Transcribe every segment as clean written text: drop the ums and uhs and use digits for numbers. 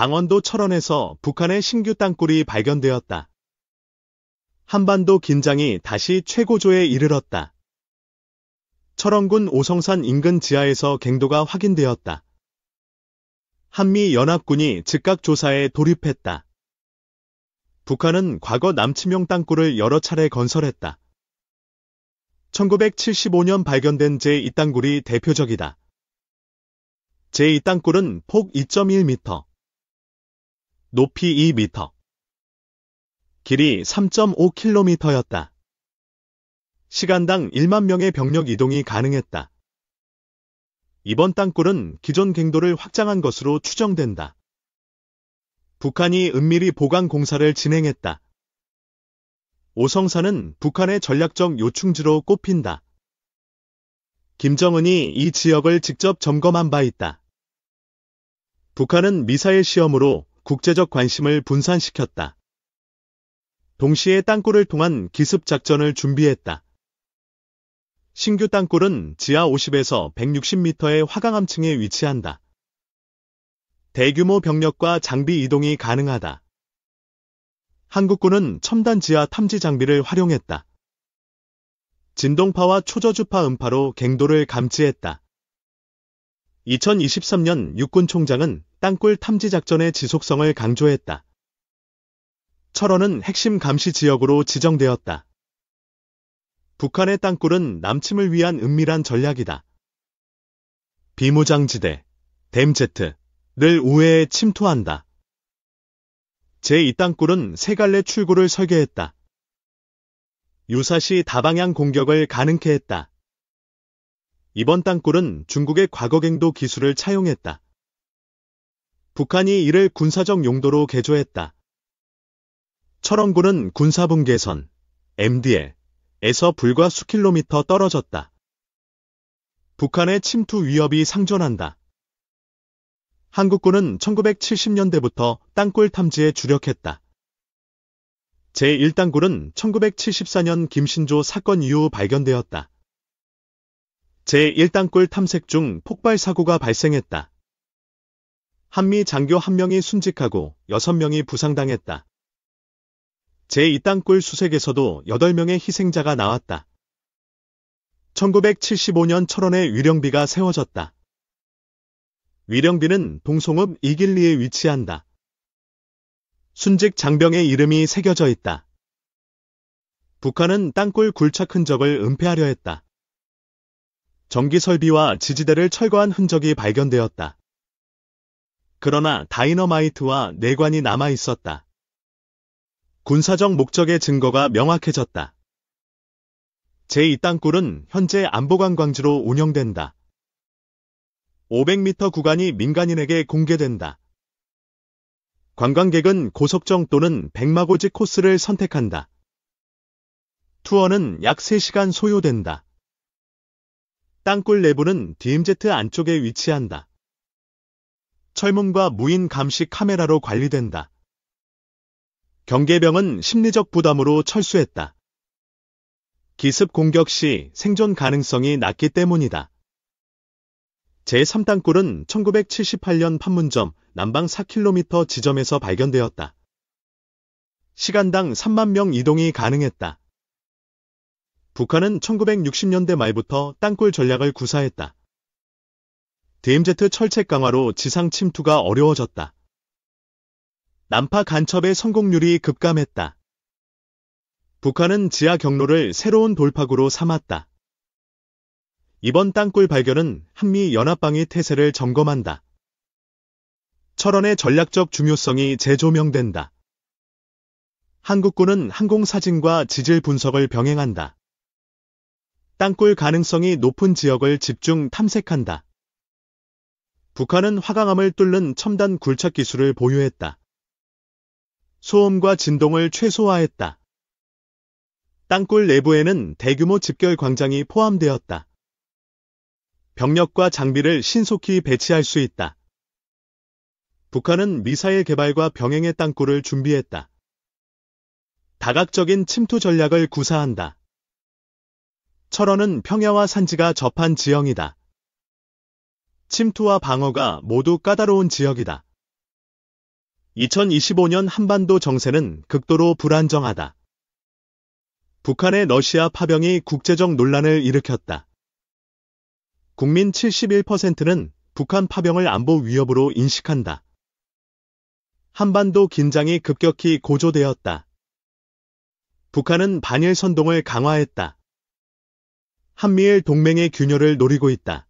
강원도 철원에서 북한의 신규 땅굴이 발견되었다. 한반도 긴장이 다시 최고조에 이르렀다. 철원군 오성산 인근 지하에서 갱도가 확인되었다. 한미연합군이 즉각 조사에 돌입했다. 북한은 과거 남침용 땅굴을 여러 차례 건설했다. 1975년 발견된 제2땅굴이 대표적이다. 제2땅굴은 폭 2.1m, 높이 2m, 길이 3.5km였다. 시간당 1만 명의 병력 이동이 가능했다. 이번 땅굴은 기존 갱도를 확장한 것으로 추정된다. 북한이 은밀히 보강 공사를 진행했다. 오성산은 북한의 전략적 요충지로 꼽힌다. 김정은이 이 지역을 직접 점검한 바 있다. 북한은 미사일 시험으로 국제적 관심을 분산시켰다. 동시에 땅굴을 통한 기습 작전을 준비했다. 신규 땅굴은 지하 50에서 160m의 화강암층에 위치한다. 대규모 병력과 장비 이동이 가능하다. 한국군은 첨단 지하 탐지 장비를 활용했다. 진동파와 초저주파 음파로 갱도를 감지했다. 2023년 육군총장은 땅굴 탐지 작전의 지속성을 강조했다. 철원은 핵심 감시 지역으로 지정되었다. 북한의 땅굴은 남침을 위한 은밀한 전략이다. 비무장지대, 댐Z를 우회에 침투한다. 제2땅굴은 세 갈래 출구를 설계했다. 유사시 다방향 공격을 가능케 했다. 이번 땅굴은 중국의 과거갱도 기술을 차용했다. 북한이 이를 군사적 용도로 개조했다. 철원군은 군사분계선, MDL에서 불과 수킬로미터 떨어졌다. 북한의 침투 위협이 상존한다. 한국군은 1970년대부터 땅굴 탐지에 주력했다. 제1땅굴은 1974년 김신조 사건 이후 발견되었다. 제1땅굴 탐색 중 폭발 사고가 발생했다. 한미 장교 1명이 순직하고 6명이 부상당했다. 제2땅굴 수색에서도 8명의 희생자가 나왔다. 1975년 철원에 위령비가 세워졌다. 위령비는 동송읍 이길리에 위치한다. 순직 장병의 이름이 새겨져 있다. 북한은 땅굴 굴착 흔적을 은폐하려 했다. 전기 설비와 지지대를 철거한 흔적이 발견되었다. 그러나 다이너마이트와 뇌관이 남아 있었다. 군사적 목적의 증거가 명확해졌다. 제2땅굴은 현재 안보관광지로 운영된다. 500m 구간이 민간인에게 공개된다. 관광객은 고속정 또는 백마고지 코스를 선택한다. 투어는 약 3시간 소요된다. 땅굴 내부는 DMZ 안쪽에 위치한다. 철문과 무인 감시 카메라로 관리된다. 경계병은 심리적 부담으로 철수했다. 기습 공격 시 생존 가능성이 낮기 때문이다. 제3땅굴은 1978년 판문점 남방 4km 지점에서 발견되었다. 시간당 3만 명 이동이 가능했다. 북한은 1960년대 말부터 땅굴 전략을 구사했다. DMZ 철책 강화로 지상 침투가 어려워졌다. 난파 간첩의 성공률이 급감했다. 북한은 지하 경로를 새로운 돌파구로 삼았다. 이번 땅굴 발견은 한미 연합방위 태세를 점검한다. 철원의 전략적 중요성이 재조명된다. 한국군은 항공사진과 지질 분석을 병행한다. 땅굴 가능성이 높은 지역을 집중 탐색한다. 북한은 화강암을 뚫는 첨단 굴착 기술을 보유했다. 소음과 진동을 최소화했다. 땅굴 내부에는 대규모 집결 광장이 포함되었다. 병력과 장비를 신속히 배치할 수 있다. 북한은 미사일 개발과 병행의 땅굴을 준비했다. 다각적인 침투 전략을 구사한다. 철원은 평야와 산지가 접한 지형이다. 침투와 방어가 모두 까다로운 지역이다. 2025년 한반도 정세는 극도로 불안정하다. 북한의 러시아 파병이 국제적 논란을 일으켰다. 국민 71%는 북한 파병을 안보 위협으로 인식한다. 한반도 긴장이 급격히 고조되었다. 북한은 반일 선동을 강화했다. 한미일 동맹의 균열을 노리고 있다.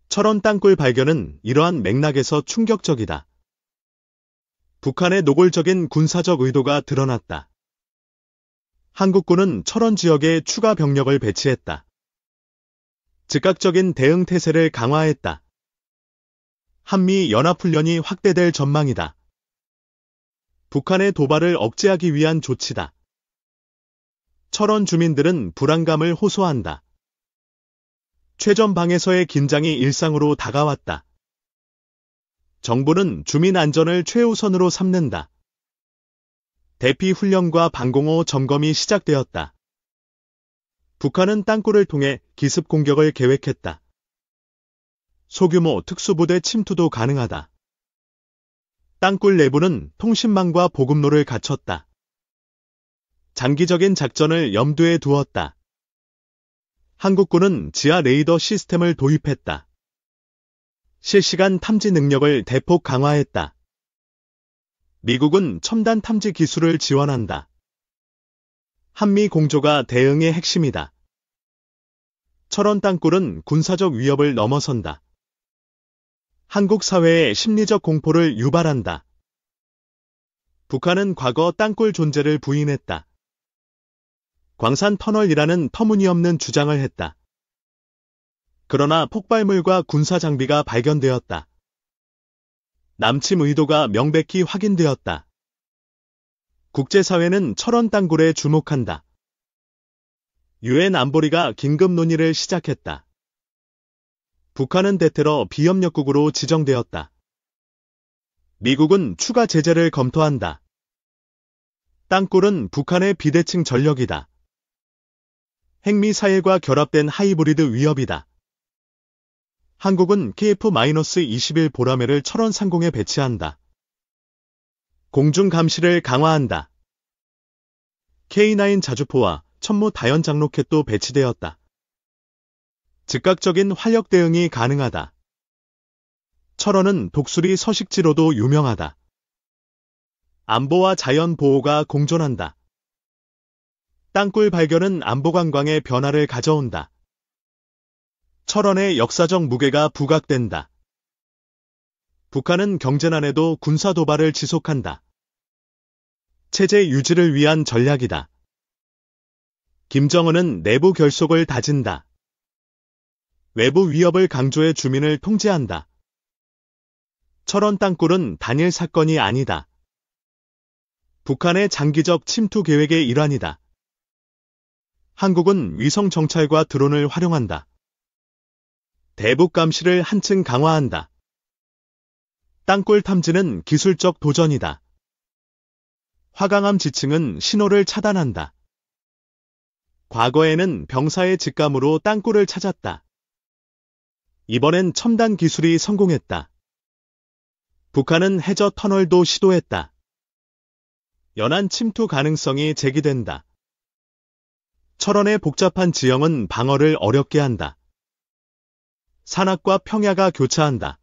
철원 땅굴 발견은 이러한 맥락에서 충격적이다. 북한의 노골적인 군사적 의도가 드러났다. 한국군은 철원 지역에 추가 병력을 배치했다. 즉각적인 대응 태세를 강화했다. 한미 연합훈련이 확대될 전망이다. 북한의 도발을 억제하기 위한 조치다. 철원 주민들은 불안감을 호소한다. 최전 방에서의 긴장이 일상으로 다가왔다. 정부는 주민 안전을 최우선으로 삼는다. 대피 훈련과 방공호 점검이 시작되었다. 북한은 땅굴을 통해 기습 공격을 계획했다. 소규모 특수부대 침투도 가능하다. 땅굴 내부는 통신망과 보급로를 갖췄다. 장기적인 작전을 염두에 두었다. 한국군은 지하 레이더 시스템을 도입했다. 실시간 탐지 능력을 대폭 강화했다. 미국은 첨단 탐지 기술을 지원한다. 한미 공조가 대응의 핵심이다. 철원 땅굴은 군사적 위협을 넘어선다. 한국 사회의 심리적 공포를 유발한다. 북한은 과거 땅굴 존재를 부인했다. 광산 터널이라는 터무니없는 주장을 했다. 그러나 폭발물과 군사 장비가 발견되었다. 남침 의도가 명백히 확인되었다. 국제사회는 철원 땅굴에 주목한다. 유엔 안보리가 긴급 논의를 시작했다. 북한은 대테러 비협력국으로 지정되었다. 미국은 추가 제재를 검토한다. 땅굴은 북한의 비대칭 전력이다. 핵미사일과 결합된 하이브리드 위협이다. 한국은 KF-21 보라매를 철원 상공에 배치한다. 공중 감시를 강화한다. K9 자주포와 천무 다연장 로켓도 배치되었다. 즉각적인 활력 대응이 가능하다. 철원은 독수리 서식지로도 유명하다. 안보와 자연 보호가 공존한다. 땅굴 발견은 안보 관광의 변화를 가져온다. 철원의 역사적 무게가 부각된다. 북한은 경제난에도 군사 도발을 지속한다. 체제 유지를 위한 전략이다. 김정은은 내부 결속을 다진다. 외부 위협을 강조해 주민을 통제한다. 철원 땅굴은 단일 사건이 아니다. 북한의 장기적 침투 계획의 일환이다. 한국은 위성 정찰과 드론을 활용한다. 대북 감시를 한층 강화한다. 땅굴 탐지는 기술적 도전이다. 화강암 지층은 신호를 차단한다. 과거에는 병사의 직감으로 땅굴을 찾았다. 이번엔 첨단 기술이 성공했다. 북한은 해저 터널도 시도했다. 연안 침투 가능성이 제기된다. 철원의 복잡한 지형은 방어를 어렵게 한다. 산악과 평야가 교차한다.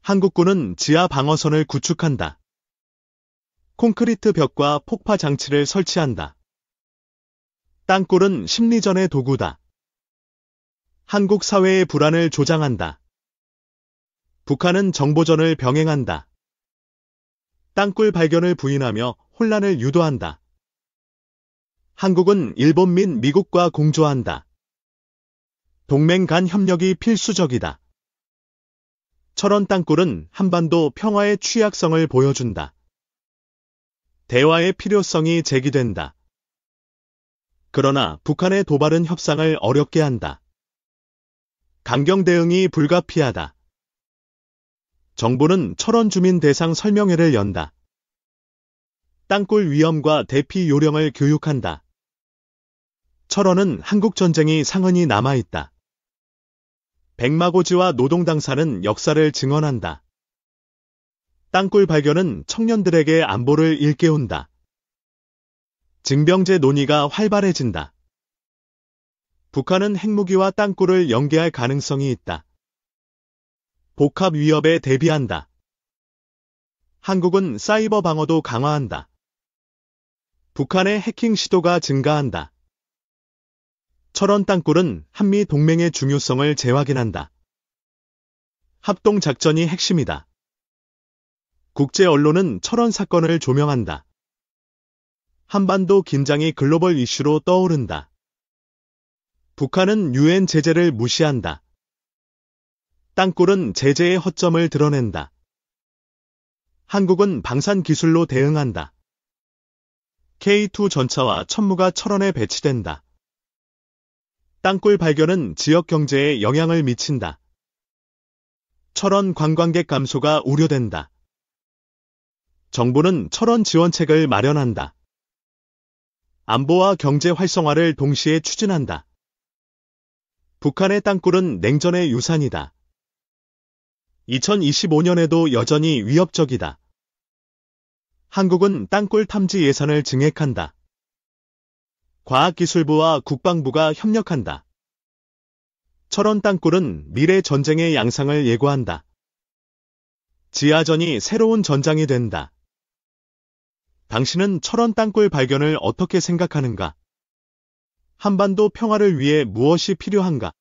한국군은 지하 방어선을 구축한다. 콘크리트 벽과 폭파 장치를 설치한다. 땅굴은 심리전의 도구다. 한국 사회의 불안을 조장한다. 북한은 정보전을 병행한다. 땅굴 발견을 부인하며 혼란을 유도한다. 한국은 일본 및 미국과 공조한다. 동맹 간 협력이 필수적이다. 철원 땅굴은 한반도 평화의 취약성을 보여준다. 대화의 필요성이 제기된다. 그러나 북한의 도발은 협상을 어렵게 한다. 강경 대응이 불가피하다. 정부는 철원 주민 대상 설명회를 연다. 땅굴 위험과 대피 요령을 교육한다. 철원은 한국 전쟁이 상흔이 남아있다. 백마고지와 노동당사는 역사를 증언한다. 땅굴 발견은 청년들에게 안보를 일깨운다. 징병제 논의가 활발해진다. 북한은 핵무기와 땅굴을 연계할 가능성이 있다. 복합 위협에 대비한다. 한국은 사이버 방어도 강화한다. 북한의 해킹 시도가 증가한다. 철원 땅굴은 한미 동맹의 중요성을 재확인한다. 합동작전이 핵심이다. 국제 언론은 철원 사건을 조명한다. 한반도 긴장이 글로벌 이슈로 떠오른다. 북한은 유엔 제재를 무시한다. 땅굴은 제재의 허점을 드러낸다. 한국은 방산 기술로 대응한다. K2 전차와 천무가 철원에 배치된다. 땅굴 발견은 지역 경제에 영향을 미친다. 철원 관광객 감소가 우려된다. 정부는 철원 지원책을 마련한다. 안보와 경제 활성화를 동시에 추진한다. 북한의 땅굴은 냉전의 유산이다. 2025년에도 여전히 위협적이다. 한국은 땅굴 탐지 예산을 증액한다. 과학기술부와 국방부가 협력한다. 철원 땅굴은 미래 전쟁의 양상을 예고한다. 지하전이 새로운 전장이 된다. 당신은 철원 땅굴 발견을 어떻게 생각하는가? 한반도 평화를 위해 무엇이 필요한가?